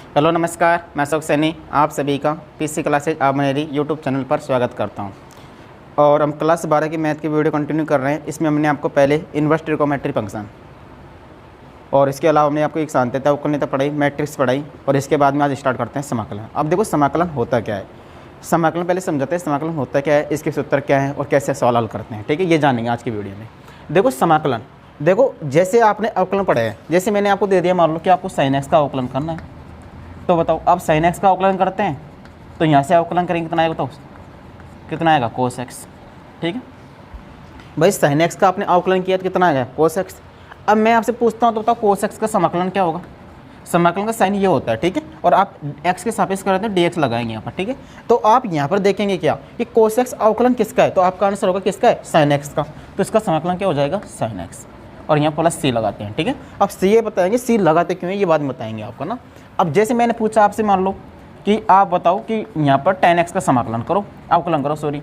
Hello नमस्कार, मैं अशोक सैनी आप सभी का पीसी क्लासेज आप मेरी यूट्यूब चैनल पर स्वागत करता हूं। और हम क्लास 12 की मैथ की वीडियो कंटिन्यू कर रहे हैं। इसमें हमने आपको पहले इन्वर्स ट्रिगोनोमेट्री फंक्शन और इसके अलावा हमने आपको एक सांत्यता अवकलनीयता पढ़ाई, मैट्रिक्स पढ़ाई और इसके बाद में आज स्टार्ट करते हैं समाकलन। अब देखो समाकलन होता क्या है, समाकलन पहले समझाते हैं समाकलन होता क्या है, इसके सूत्र क्या है और कैसे सवाल हल करते हैं। ठीक है, ये जानेंगे आज की वीडियो में। देखो समाकलन, देखो जैसे आपने अवकलन पढ़ा है, जैसे मैंने आपको दे दिया, मान लो कि आपको sin x का अवकलन करना है, तो बताओ अब sin x का अवकलन करते हैं तो यहाँ से अवकलन करेंगे कितना आएगा, बताओ कितना आएगा cos x। ठीक है भाई, sin x का आपने अवकलन किया तो कितना आएगा cos x। अब मैं आपसे पूछता हूँ तो बताओ cos x का समाकलन क्या होगा। समाकलन का साइन ये होता है, ठीक है, और आप x के सापेक्ष करते हैं dx लगाएंगे यहाँ पर। ठीक है, तो आप यहाँ पर देखेंगे क्या कि cos x अवकलन किसका है, तो आपका आंसर होगा किसका है, sin x का। तो इसका समाकलन क्या हो जाएगा, sin x, और यहाँ प्लस c लगाते हैं। ठीक है, अब c ये बताएंगे, c लगाते क्यों है ये बाद में बताएंगे आपको ना। अब जैसे मैंने पूछा आपसे, मान लो कि आप बताओ कि यहाँ पर tan x का समाकलन करो, अवकलन करो सॉरी,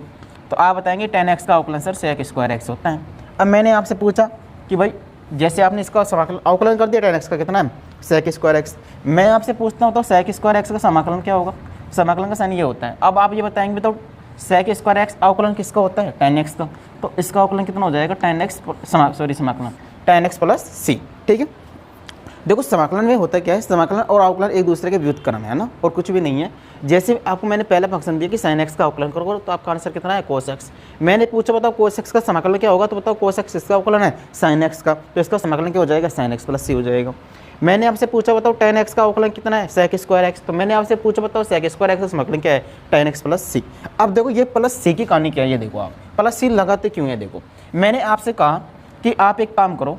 तो आप बताएंगे tan x का अवकलन सर sec स्क्वायर x होता है। अब मैंने आपसे पूछा कि भाई जैसे आपने इसका समाकलन अवकलन कर दिया tan x का कितना है sec स्क्वायर x, मैं आपसे पूछता हूँ तो sec स्क्वायर x का समाकलन क्या होगा। समाकलन का साइन ये होता है। अब आप ये बताएंगे बताओ sec स्क्वायर x अवकलन किसका होता है, tan x का, तो इसका अवकलन कितना हो जाएगा tan x समाकलन tan x प्लस c। ठीक है, देखो समाकलन में होता क्या है, समाकलन और अवकलन एक दूसरे के व्युत्क्रम है ना, और कुछ भी नहीं है। जैसे आपको मैंने पहले फंक्शन दिया कि sin x का अवकलन करो तो आपका आंसर कितना है cos x। मैंने पूछा बताओ cos x का समाकलन क्या होगा, तो बताओ cos x इसका अवकलन है sin x का, तो इसका समाकलन क्या हो जाएगा sin x प्लस c हो जाएगा। मैंने आपसे पूछा बताओ tan x का अवकलन कितना है sec स्क्वायर x, तो मैंने आपसे पूछा बताओ sec स्क्वायर x का समाकलन क्या है tan x प्लस c। अब देखो ये प्लस c की कहानी क्या है, ये देखो आप प्लस c लगाते क्यों है। देखो मैंने आपसे कहा कि आप एक काम करो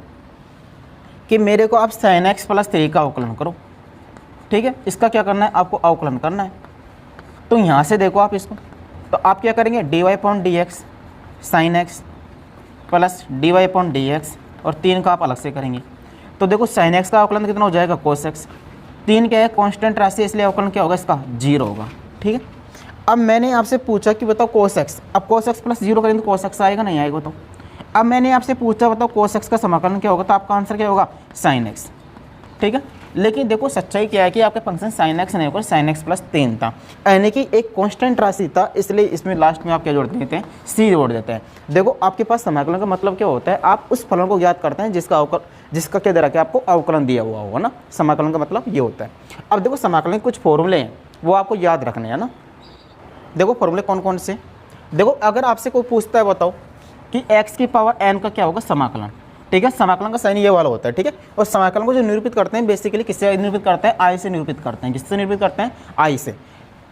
कि मेरे को आप sin x प्लस 3 का अवकलन करो। ठीक है, इसका क्या करना है, आपको अवकलन करना है। तो यहाँ से देखो आप इसको, तो आप क्या करेंगे dy/dx sin x plus dy/dx और 3 का आप अलग से करेंगे। तो देखो sin x का अवकलन कितना हो जाएगा cos x, 3 क्या है कांस्टेंट राशि, इसलिए अवकलन क्या होगा इसका 0 होगा। ठीक है, अब मैंने आपसे पूछा कि बताओ cos x, अब cos x प्लस 0 करेंगे तो cos x आएगा नहीं आएगा। तो अब मैंने आपसे पूछा बताओ cos x का समाकलन क्या होगा, तो आपका आंसर क्या होगा sin x। ठीक है, लेकिन देखो सच्चाई क्या है कि आपका फंक्शन sin x नहीं होगा, sin x प्लस 3 था, यानी कि एक कांस्टेंट राशि था, इसलिए इसमें लास्ट में आप क्या जोड़ देते हैं, c जोड़ देते हैं। देखो आपके पास समाकलन का मतलब क्या होता है, आप उस फलन को ज्ञात करते हैं जिसका क्या दे रखा है, आपको अवकलन दिया हुआ होगा ना। समाकलन का मतलब ये होता है। अब देखो समाकलन कुछ फॉर्मूले हैं वो आपको याद रखने हैं ना। देखो फॉर्मूले कौन कौन से, देखो अगर आपसे कोई पूछता है बताओ कि x की पावर n का क्या होगा समाकलन। ठीक है, समाकलन का साइन ये वाला होता है। ठीक है, और समाकलन को जो निरूपित करते हैं बेसिकली किससे निरूपित करते हैं, i से निरूपित करते हैं। किससे निरूपित करते हैं, i से,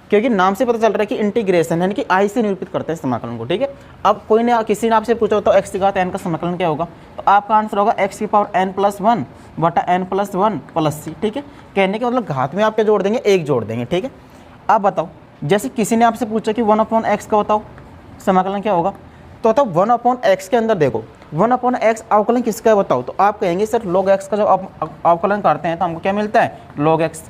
क्योंकि नाम से पता चल रहा है कि इंटीग्रेशन यानी कि i से निरूपित करते हैं समाकलन को। ठीक है, अब कोई ने किसी ने आपसे पूछा तो x की घात n का समाकलन क्या होगा, तो आपका आंसर होगा x की पावर n प्लस 1 बटा n प्लस 1 प्लस c। ठीक है, कहने के मतलब घात में आप क्या जोड़ देंगे, एक जोड़ देंगे। ठीक है, अब बताओ जैसे किसी ने आपसे पूछा कि 1/x का बताओ समाकलन क्या होगा, तो बताओ 1/x के अंदर देखो 1/x अवकलन किसका है बताओ, तो आप कहेंगे सर log x का जब आप अवकलन करते हैं तो हमको क्या मिलता है, log x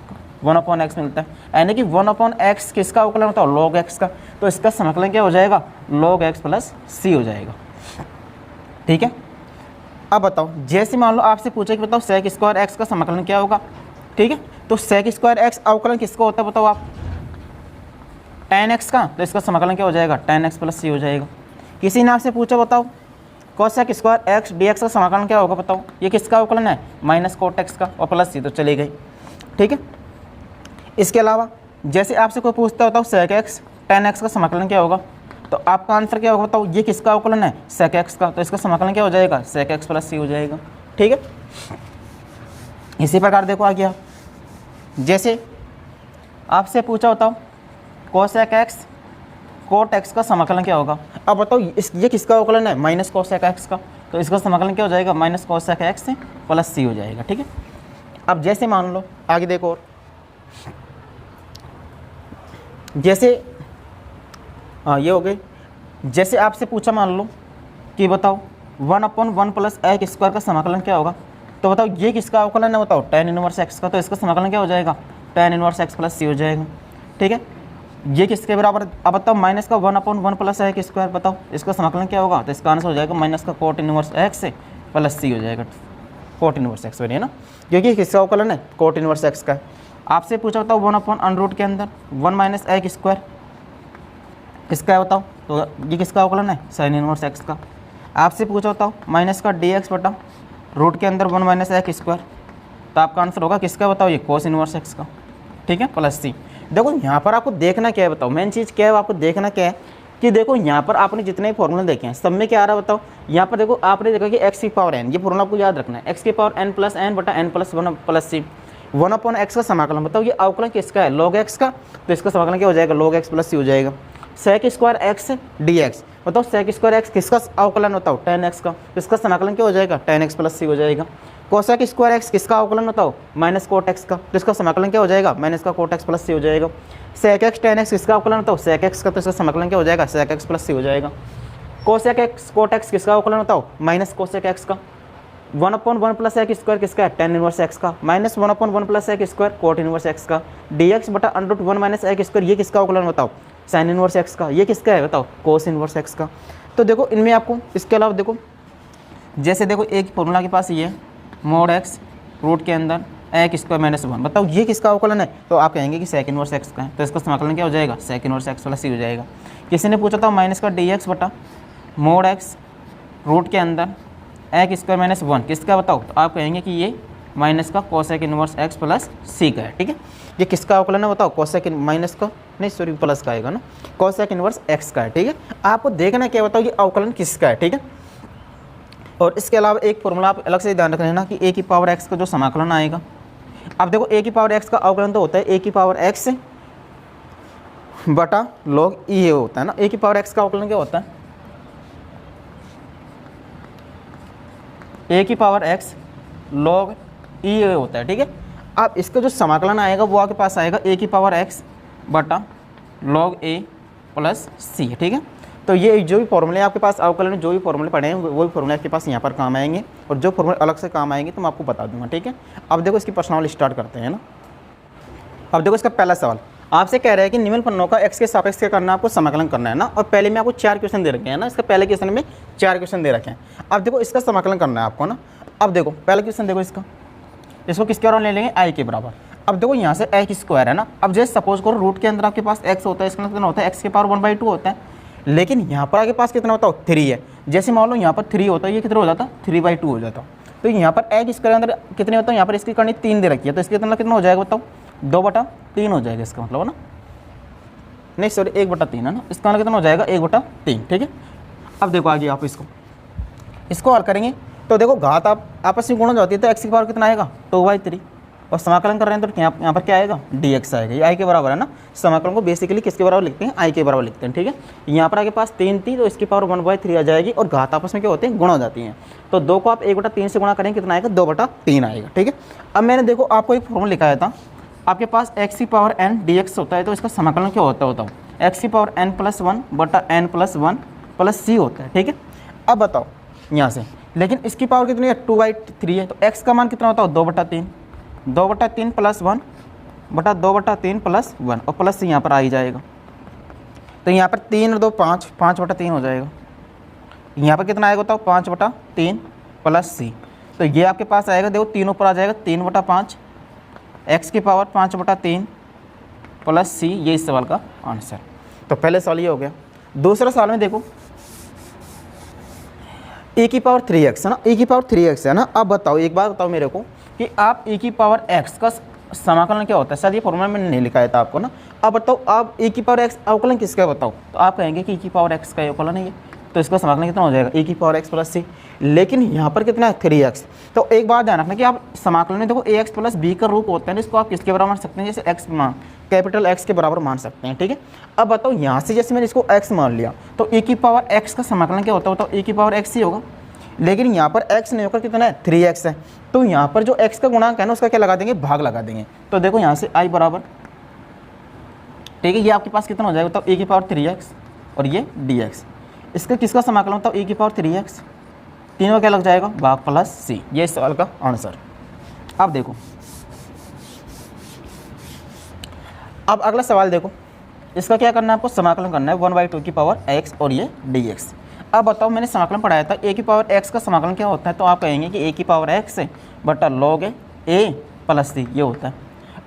1/x मिलता है, यानी कि 1/x किसका अवकलन होता है, log x का। तो इसका समाकलन क्या हो जाएगा, log x प्लस c हो जाएगा। ठीक है, अब बताओ जैसे मान लो आपसे पूछे कि बताओ sec स्क्वायर x का समाकलन क्या होगा। ठीक है, तो sec स्क्वायर x अवकलन किसका होता है बताओ आप, tan x का, तो इसका समाकलन क्या हो जाएगा tan x प्लस c हो जाएगा। किसी ने आपसे पूछा बताओ cosec स्क्वायर x dx का समाकलन क्या होगा, बताओ ये किसका अवकलन है, माइनस cot x का, और प्लस c तो चली गई। ठीक है, इसके अलावा जैसे आपसे कोई पूछता बताओ sec x tan x का समाकलन क्या होगा, तो आपका आंसर क्या होगा बताओ, ये किसका अवकलन है sec x का, तो इसका समाकलन क्या हो जाएगा sec x प्लस c हो जाएगा। ठीक है, इसी प्रकार देखो आ गया, जैसे आपसे पूछा बताओ cosec x cot x का समाकलन क्या होगा, अब बताओ ये किसका अवकलन है माइनस cosec x का, तो इसका समाकलन क्या हो जाएगा minus cosec x plus c हो जाएगा। ठीक है, अब जैसे मान लो आगे देखो, और जैसे ये हो गई, जैसे आपसे पूछा मान लो कि बताओ 1/1 प्लस x स्क्वायर का समाकलन क्या होगा, तो बताओ ये किसका अवकलन है बताओ tan इनवर्स x का, तो इसका समाकलन क्या हो जाएगा tan inverse x plus c हो जाएगा। ठीक है, ये किसके बराबर, अब बताओ माइनस का 1/1 प्लस x स्क्वायर, बताओ इसका समाकलन क्या होगा, तो इसका आंसर हो जाएगा माइनस का cot inverse x plus c हो जाएगा, cot इनवर्स x है ना, क्योंकि किसका अवकलन है cot इनवर्स x का। आपसे पूछा बताओ 1/√, के अंदर 1 माइनस एक्स स्क्वायर, इसका है बताओ, तो ये किसका अवकलन है, साइन इनवर्स एक्स का। आपसे पूछा बताओ माइनस का dx बटा रूट के अंदर 1 माइनस एक्स स्क्वायर, तो आपका आंसर होगा किसका बताओ, ये कोस इनवर्स एक्स का, ठीक है, प्लस सी। देखो यहाँ पर आपको देखना क्या है बताओ, मेन चीज़ क्या है आपको देखना क्या है कि देखो यहाँ पर आपने जितने फॉर्मूले देखे हैं सब में क्या आ रहा है बताओ, यहाँ पर देखो आपने देखा कि x की पावर n, ये फॉर्मूला आपको याद रखना है, x की पावर n प्लस n बटा n प्लस 1 प्लस सी, 1/x का समाकलन बताओ ये अवकलन किसका है, log x का, तो इसका समाकलन क्या हो जाएगा, log x प्लस सी हो जाएगा। सेक स्क्वायर एक्स dx बताओ, सेक स्क्वायर एक्स किसका अवकलन बताओ, tan x का, तो इसका समाकलन क्या हो जाएगा, tan x प्लस सी हो जाएगा। कोसेक स्क्वायर एक्स किसका अवकलन बताओ, माइनस कोट एक्स का, तो इसका समाकलन क्या हो जाएगा, माइनस का कोट एक्स प्लस सी हो जाएगा। सेक एक्स tan x किसका अवकलन बताओ, सेक एक्स का, तो इसका समाकलन क्या हो जाएगा, सेक एक्स प्लस सी हो जाएगा। कोसेक एक्स कोट एक्स किसका अवकलन बताओ, माइनस कोसेक एक्स का। 1/1 प्लस एक्स स्क्वायर किसका है, tan इनवर्स एक्स का, minus 1/1 plus x square cot inverse x का। dx बटा √1 माइनस एक्स स्क्वायर ये किसका अवकलन बताओ, साइन इनवर्स एक्स का, ये किसका है बताओ, कोस इनवर्स एक्स का। तो देखो इनमें आपको इसके अलावा देखो जैसे देखो एक फॉर्मूला के पास ये मोड एक्स रूट के अंदर एक्स स्क्वायर माइनस 1, बताओ ये किसका अवकलन है, तो आप कहेंगे कि सेक इनवर्स एक्स का है, तो इसका समाकलन क्या हो जाएगा, सेक इनवर्स एक्स प्लस सी हो जाएगा। किसी ने पूछा था माइनस का dx बटा मोड एक्स रूट के अंदर एक्स स्क्वायर माइनस 1 किसका बताओ, तो आप कहेंगे कि ये माइनस का कोसेक इनवर्स एक्स प्लस सी का है, ठीक है। ये किसका अवकलन है बताओ, कोसेक माइनस का नहीं सॉरी प्लस का आएगा ना, कोसेक इनवर्स एक्स का है, ठीक है। आपको देखना क्या बताओ ये अवकलन किसका है, ठीक है। और इसके अलावा एक फॉर्मूला आप अलग से ध्यान रख लेना कि a की पावर x का जो समाकलन आएगा, अब देखो a की पावर x का अवकलन तो होता है a की पावर x बटा log e होता है ना, a की पावर x का अवकलन क्या होता है, a की पावर x log e होता है, ठीक है। अब इसका जो समाकलन आएगा वो आपके पास आएगा a की पावर x बटा log a प्लस सी, ठीक है। तो ये जो भी फॉर्मूले आपके पास अवकलन जो भी फॉर्मूले पढ़े हैं वो भी फॉर्मूले आपके पास यहाँ पर काम आएंगे, और जो फॉर्मूले अलग से काम आएंगे तो मैं आपको बता दूंगा, ठीक है। अब देखो इसकी प्रश्नावली स्टार्ट करते हैं ना। अब देखो इसका पहला सवाल आपसे कह रहा है कि निम्न पन्नों का x के सापेक्ष क्या करना है, आपको समाकलन करना है ना, और पहले में आपको 4 क्वेश्चन दे रखे हैं ना, इसका पहले क्वेश्चन में 4 क्वेश्चन दे रखे हैं। अब देखो इसका समाकलन करना है आपको ना। अब देखो पहला क्वेश्चन देखो इसको किसके बराबर ले लेंगे, आई के बराबर। अब देखो यहाँ से एक्स स्क्वायर है ना, अब जैसे सपोज करो रूट के अंदर आपके पास x होता है, इसका कितना होता है x के पावर 1/2 होता है, लेकिन यहाँ पर आपके पास कितना होता है 3 है। जैसे मान लो यहाँ पर 3 होता है, ये कितना हो जाता 3/2 हो जाता। तो यहाँ पर एक्स स्क्वायर अंदर कितने होता है, यहाँ पर इसकी करनी 3 दे रखी है, तो इसके कितना हो जाएगा बताओ, 2/3 हो जाएगा इसका मतलब है ना, नहीं सॉरी 1/3 है ना, इसका मतलब कितना हो जाएगा 1/3, ठीक है। अब देखो आगे आप इसको हल करेंगे तो देखो घात आप आपस में गुणा हो जाती है, तो एक्स की पावर कितना आएगा 2/3, और समाकलन कर रहे हैं तो यहाँ पर क्या आएगा dx आएगा, ये आई के बराबर है ना। समाकलन को बेसिकली किसके बराबर लिखते हैं, आई के बराबर लिखते हैं, ठीक है। यहाँ पर आपके पास 3 थी तो इसकी पावर 1/3 आ जाएगी, और घात आपस में क्या होते हैं गुणा हो जाती हैं, तो 2 को आप 1/3 से गुणा करेंगे कितना आएगा 2/3 आएगा, ठीक है। अब मैंने देखो आपको एक फॉर्मूला लिखाया था, आपके पास x की पावर n dx होता है, तो इसका समाकलन क्या होता है बताओ, x की पावर n+1 बटा n+1 प्लस सी होता है, ठीक है। अब बताओ यहाँ से, लेकिन इसकी पावर कितनी है 2/3 है, तो x का मान कितना होता है 2/3, 2/3 प्लस 1 बटा 2/3 प्लस 1, और प्लस यहाँ पर आ ही जाएगा, तो यहाँ पर 3 और 2 5, 5/3 हो जाएगा। यहाँ पर कितना आएगा बताओ 5/3 प्लस सी, तो ये आपके पास आएगा देखो 3 ऊपर आ जाएगा 3/5, x की पावर 5/3 प्लस सी, ये इस सवाल का आंसर। तो पहले सवाल ये हो गया। दूसरा सवाल में देखो e की पावर 3x है ना, e की पावर 3x है ना। अब बताओ एक बात बताओ मेरे को कि आप e की पावर x का समाकलन क्या होता है, शायद ये फॉर्मूला मैंने नहीं लिखाया था आपको ना। अब बताओ आप e की पावर x अवकलन किसका है बताओ, तो आप कहेंगे कि e की पावर x का अवकलन है ये, तो इसका समाकलन कितना हो जाएगा e की पावर x प्लस सी, लेकिन यहाँ पर कितना है 3x। तो एक बात ध्यान रखना कि आप समाकलन में देखो ax प्लस b का रूप होता है, इसको आप किसके बराबर मान सकते हैं, जैसे x मान कैपिटल X के बराबर मान सकते हैं, ठीक है। अब बताओ यहाँ से जैसे मैंने इसको x मान लिया, तो e की पावर x का समाकलन क्या होता है बताओ, e की पावर x ही होगा, लेकिन यहाँ पर x नहीं होकर कितना है 3x है, तो यहाँ पर जो x का गुणांक है ना उसका क्या लगा देंगे, भाग लगा देंगे। तो देखो यहाँ से i बराबर, ठीक है, ये आपके पास कितना हो जाएगा बताओ e की पावर 3x और ये dx, इसका किसका समाकलन होता है e की पावर 3x, तीनों क्या लग जाएगा भाग प्लस सी, ये इस सवाल का आंसर। अब देखो अब अगला सवाल देखो, इसका क्या करना है आपको, समाकलन करना है 1/2 की पावर x और ये dx। अब बताओ मैंने समाकलन पढ़ाया था a की पावर x का समाकलन क्या होता है, तो आप कहेंगे कि a की पावर x बटा log a प्लस सी ये होता है।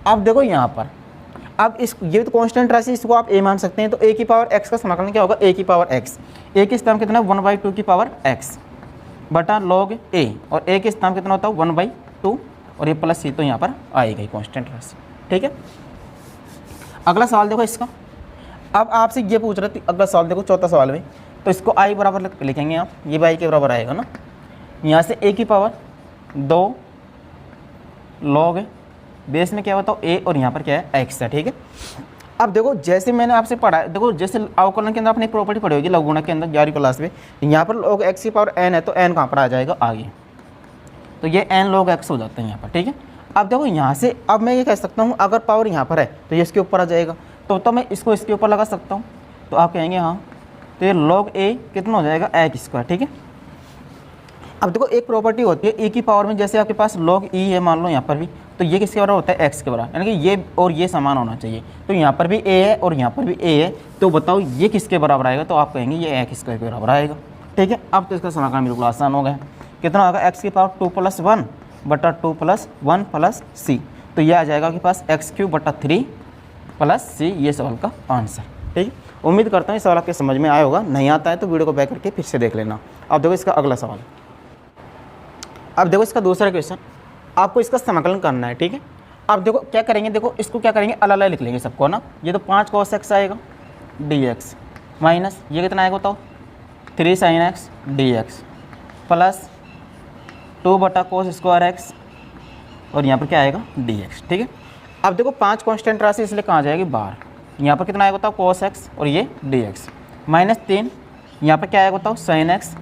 अब देखो यहाँ पर, अब इस ये तो कांस्टेंट राशि, इसको आप ए मान सकते हैं। तो ए की पावर एक्स का समाकलन क्या होगा, ए की पावर एक्स। ए के स्थान कितना, 1/2 की पावर एक्स बटा लॉग ए, और ए के स्थान कितना होता है 1/2, और ये प्लस सी तो यहाँ पर आएगा कांस्टेंट राशि। ठीक है, अगला सवाल देखो इसका। अब आपसे ये पूछ रहे थे, अगला सवाल देखो चौथा सवाल में, तो इसको आई बराबर लिखेंगे आप, ये बाई के बराबर आएगा ना। यहाँ से ए की पावर 2 लॉग बेस में क्या होता है ए, और यहाँ पर क्या है एक्स है। ठीक है, अब देखो जैसे मैंने आपसे पढ़ा है, देखो जैसे अवकलन के अंदर आपने एक प्रॉपर्टी पढ़ी होगी लघुगणक के अंदर 11वीं क्लास में, यहाँ पर log x की पावर n है, तो n कहाँ पर आ जाएगा आगे, तो ये n log x हो जाता है यहाँ पर। ठीक है, अब देखो यहाँ से अब मैं ये कह सकता हूँ अगर पावर यहाँ पर है तो ये इसके ऊपर आ जाएगा, तो मैं इसको इसके ऊपर लगा सकता हूँ। तो आप कहेंगे हाँ, तो ये log a कितना हो जाएगा x²। ठीक है, अब देखो एक प्रॉपर्टी होती है e की पावर में, जैसे आपके पास log e है मान लो यहाँ पर भी, तो ये किसके बराबर होता है x के बराबर, यानी कि ये और ये समान होना चाहिए। तो यहाँ पर भी a है और यहाँ पर भी a है, तो बताओ ये किसके बराबर आएगा, तो आप कहेंगे ये x² के बराबर आएगा। ठीक है, अब तो इसका समाकलन बिल्कुल आसान हो गया। कितना होगा, x की पावर 2 + 1 बटा 2 + 1 + c, तो ये आ जाएगा आपके पास x³ बटा 3 + c, ये सवाल का आंसर। ठीक है, उम्मीद करता हूँ ये सवाल आपके समझ में आया होगा, नहीं आता है तो वीडियो को बैक करके फिर से देख लेना। अब देखो इसका अगला सवाल, अब देखो इसका दूसरा क्वेश्चन, आपको इसका समाकलन करना है। ठीक है, अब देखो क्या करेंगे, देखो इसको क्या करेंगे, अलग अलग लिख लेंगे सबको ना। ये तो 5 cos x आएगा dx माइनस ये कितना आएगा बताओ 3 sin x dx plus 2/cos² x, और यहाँ पर क्या आएगा dx। ठीक है, अब देखो 5 कांस्टेंट राशि इसलिए कहाँ जाएगी बाहर, यहाँ पर कितना आएगा बताओ cos x और ये dx माइनस 3, यहाँ पर क्या आएगा बताओ sin x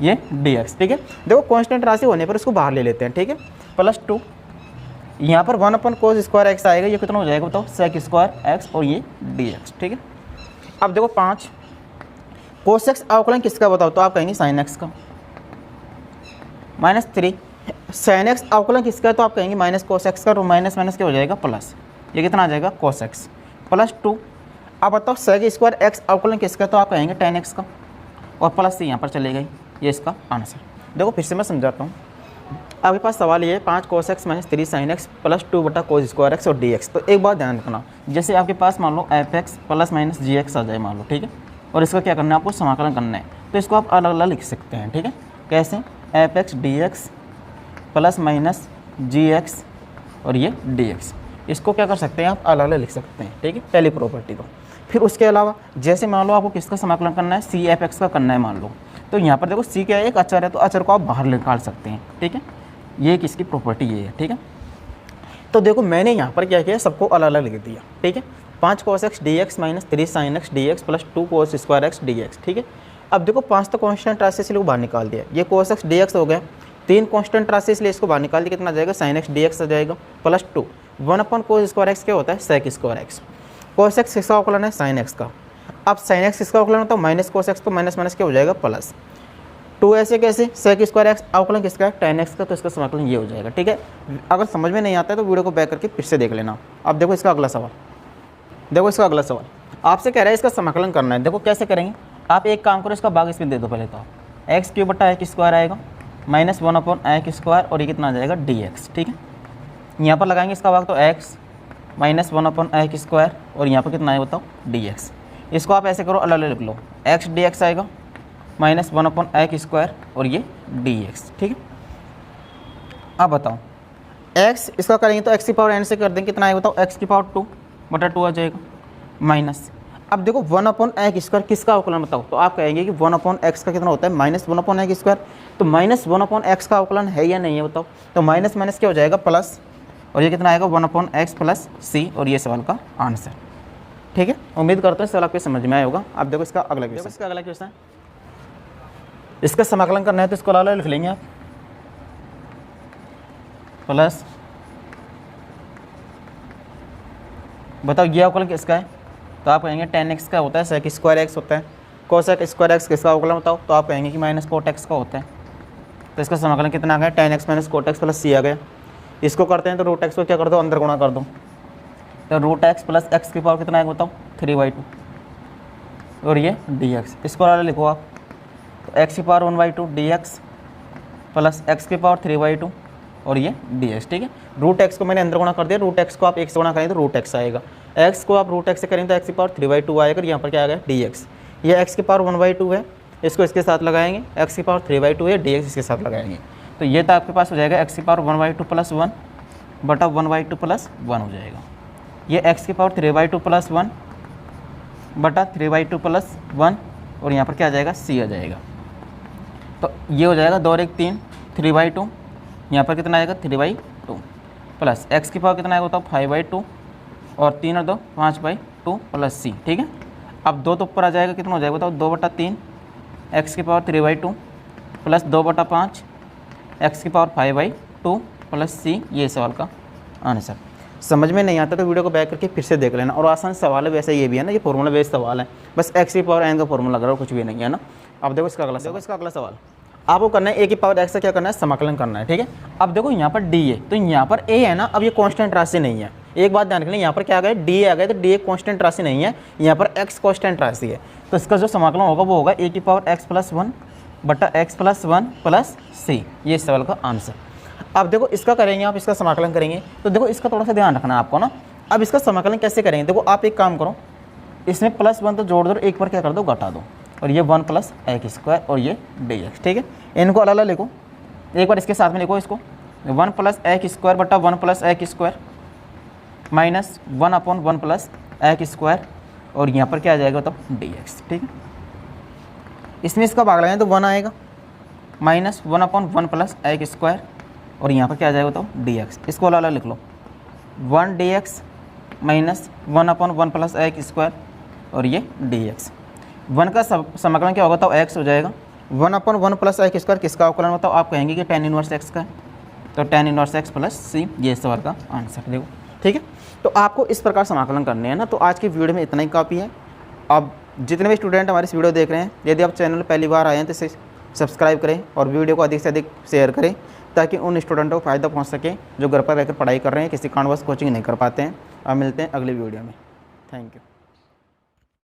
ये dx। ठीक है, देखो कांस्टेंट राशि होने पर इसको बाहर ले लेते हैं। ठीक है, प्लस 2, यहाँ पर 1/cos² x आएगा, ये कितना हो जाएगा बताओ sec² x और ये dx। ठीक है, अब देखो 5 cos x अवकलन किसका बताओ, तो आप कहेंगे sin x का, माइनस 3 sin x अवकलन किसका है, तो आप कहेंगे माइनस cos x का, तो माइनस माइनस क्या हो जाएगा प्लस, ये कितना आ जाएगा cos x प्लस 2। अब बताओ sec² x अवकलन किसका है, तो आप कहेंगे tan x का, और प्लस से यहाँ पर चले गई, ये इसका आंसर। देखो फिर से मैं समझाता हूँ, आपके पास सवाल ये है 5 cos x minus 3 sin x plus 2/cos² x और dx। तो एक बात ध्यान रखना, जैसे आपके पास मान लो f(x) प्लस माइनस gx आ जाए मान लो, ठीक है, और इसका क्या करना है आपको समाकलन करना है, तो इसको आप अलग अलग लिख सकते हैं। ठीक है, कैसे, f(x) dx plus minus gx और ये dx, इसको क्या कर सकते हैं आप अलग अलग लिख सकते हैं। ठीक है, पहली प्रॉपर्टी को। फिर उसके अलावा जैसे मान लो आपको किसका समाकलन करना है, c(f(x) का करना है मान लो, तो यहाँ पर देखो c क्या है, एक अचर है, तो अचर को आप बाहर निकाल सकते हैं। ठीक है, ये किसकी प्रॉपर्टी ये है। ठीक है, तो देखो मैंने यहाँ पर क्या किया, सबको अलग अलग लिख दिया। ठीक है, 5 cos x dx minus 3 sin x dx plus 2 cos² x dx। ठीक है, अब देखो 5 तो कांस्टेंट राशि इसलिए बाहर निकाल दिया, ये cos x dx हो गया, 3 कांस्टेंट राशि इसलिए इसको बाहर निकाल दिया, कितना आ जाएगा sin x dx आ जाएगा, प्लस 2 1/cos² x क्या होता है sec² x, cos x किसका अवकलन है sin x का, अब sin x किसका अवकलन होता है माइनस cos x, तो माइनस माइनस क्या हो जाएगा प्लस 2, ऐसे कैसे sec² x अवकलन किसका है tan x का, तो इसका समाकलन ये हो जाएगा। ठीक है, अगर समझ में नहीं आता है तो वीडियो को बैक करके फिर से देख लेना। अब देखो इसका अगला सवाल, देखो इसका अगला सवाल आपसे कह रहा है इसका समाकलन करना है। देखो कैसे करेंगे, आप एक काम करो, इसका भाग इसमें दे दो पहले, तो x³ आएगा माइनस 1/x² और ये कितना आ जाएगा dx। ठीक है, यहाँ पर लगाएंगे इसका भाग, तो x माइनस 1/x² और यहाँ पर कितना आएगा बताओ dx। इसको आप ऐसे करो, अलग अलग लिख लो, x dx आएगा माइनस 1/x² और ये dx। ठीक है, अब बताओ x इसका करेंगे तो x की पावर n से कर देंगे, कितना आएगा बताओ x की पावर 2/2 आ जाएगा माइनस। अब देखो 1/x² किसका अवकलन बताओ, तो आप कहेंगे कि 1/x का कितना होता है माइनस 1/x², तो माइनस 1/x का अवकलन है या नहीं है बताओ, तो माइनस माइनस क्या हो जाएगा प्लस, और ये कितना आएगा 1/x प्लस c, और ये सवाल का आंसर। ठीक है, उम्मीद करता हूँ सवाल आपके समझ में आया होगा। अब देखो इसका अगला क्वेश्चन, इसका अगला क्वेश्चन इसका समाकलन करना है, तो इसको अलग लिख लेंगे आप, प्लस बताओ ये अवकलन किसका है, तो आप कहेंगे tan x का होता है, sec² x होता है, cos x² किसका अवकलन बताओ, तो आप कहेंगे कि माइनस cot x का होता है। तो इसका समाकलन कितना आ गया, tan x minus cot x plus c आ गया। इसको करते हैं तो रूट x को क्या कर दो, अंदर गुणा कर दो, तो रूट x प्लस x की पावर कितना आएगा बताओ 3/2 और ये dx। इसको अलग लिखो आप, तो x की पावर 1/2 dx प्लस x की पावर 3/2 और ये dx, ठीक है। रूट एक्स को मैंने अंदर गुणा कर दिया, रूट एक्स को आप एक से गुणा करेंगे तो रूट एक्स आएगा, एक्स को आप रूट एक्स से करेंगे तो एक्स की पावर 3/2 आएगा, यहाँ पर क्या आ गया dx। ये एक्स की पावर 1/2 है, इसको इसके साथ लगाएंगे, एक्स की पावर 3/2 है, dx इसके साथ लगाएंगे, तो ये तो आपके पास हो जाएगा एक्स की पावर 1/2 + 1 बटा 1/2 + 1 हो जाएगा। ये एक्स की पावर 3/2 + 1 बटा 3/2 + 1 और यहाँ पर क्या आ जाएगा c आ जाएगा। तो ये हो जाएगा 2 और 1 3, 3/2, यहाँ पर कितना आएगा 3/2 प्लस एक्स की पावर कितना आएगा बताओ 5/2 और 3 और 2 5/2 प्लस c, ठीक है। अब 2 तो ऊपर आ जाएगा, कितना हो जाएगा बताओ 2/3 एक्स की पावर 3/2 प्लस 2/5 एक्स की पावर 5/2 प्लस c, ये सवाल का आंसर। समझ में नहीं आता तो वीडियो को बैक करके फिर से देख लेना, और आसान सवाल है, वैसे ये भी है ना, ये फॉर्मूला बेस्ड सवाल है, बस एक्स की पावर एन का फॉर्मूला लगा, कुछ भी नहीं है ना। अब देखो इसका अगला सवाल आपको करना है, ए की पावर एक्स का क्या करना है, समाकलन करना है, ठीक है। अब देखो यहाँ पर डी है, तो यहाँ पर ए है ना, अब ये कांस्टेंट राशि नहीं है, एक बात ध्यान रखना, यहाँ पर क्या आ गया डी आ गया, तो डी एक कांस्टेंट राशि नहीं है, यहाँ पर एक्स कांस्टेंट राशि है, तो इसका जो समाकलन होगा वो होगा ए की पावर एक्स + 1 बटा एक्स + 1 प्लस सी, ये सवाल का आंसर। अब देखो इसका करेंगे, आप इसका समाकलन करेंगे, तो देखो इसका थोड़ा सा ध्यान रखना है आपको ना। अब इसका समाकलन कैसे करेंगे, देखो आप एक काम करो, इसमें +1 तो जोड़ दो, एक पर क्या कर दो घटा दो, और ये 1 + x² और ये dx, ठीक है। इनको अलग अलग लिखो, एक बार इसके साथ में लिखो इसको, 1 + x² बटा 1 + x² माइनस 1/1 + x² और यहाँ पर क्या आ जाएगा तो dx, ठीक है। इसमें इसका भाग लगाएं तो 1 आएगा, माइनस 1/1 + x² और यहाँ पर क्या आ जाएगा तो dx, इसको अलग अलग लिख लो, 1 dx माइनस 1/1 + x² और ये dx। 1 का समाकलन क्या होगा तो x हो जाएगा, 1/1 + x², किसका अवकलन बताओ, आप कहेंगे कि tan इनवर्स x का है, तो tan इनवर्स x + c, ये सवाल का आंसर देखो, ठीक है। तो आपको इस प्रकार समाकलन करने हैं ना। तो आज की वीडियो में इतना ही काफ़ी है। अब जितने भी स्टूडेंट हमारी इस वीडियो देख रहे हैं, यदि आप चैनल पहली बार आए हैं तो इसे सब्सक्राइब करें और वीडियो को अधिक से अधिक शेयर करें, ताकि उन स्टूडेंटों को फ़ायदा पहुंच सके जो घर पर रहकर पढ़ाई कर रहे हैं, किसी कारणवश कोचिंग नहीं कर पाते हैं। अब मिलते हैं अगली वीडियो में, थैंक यू।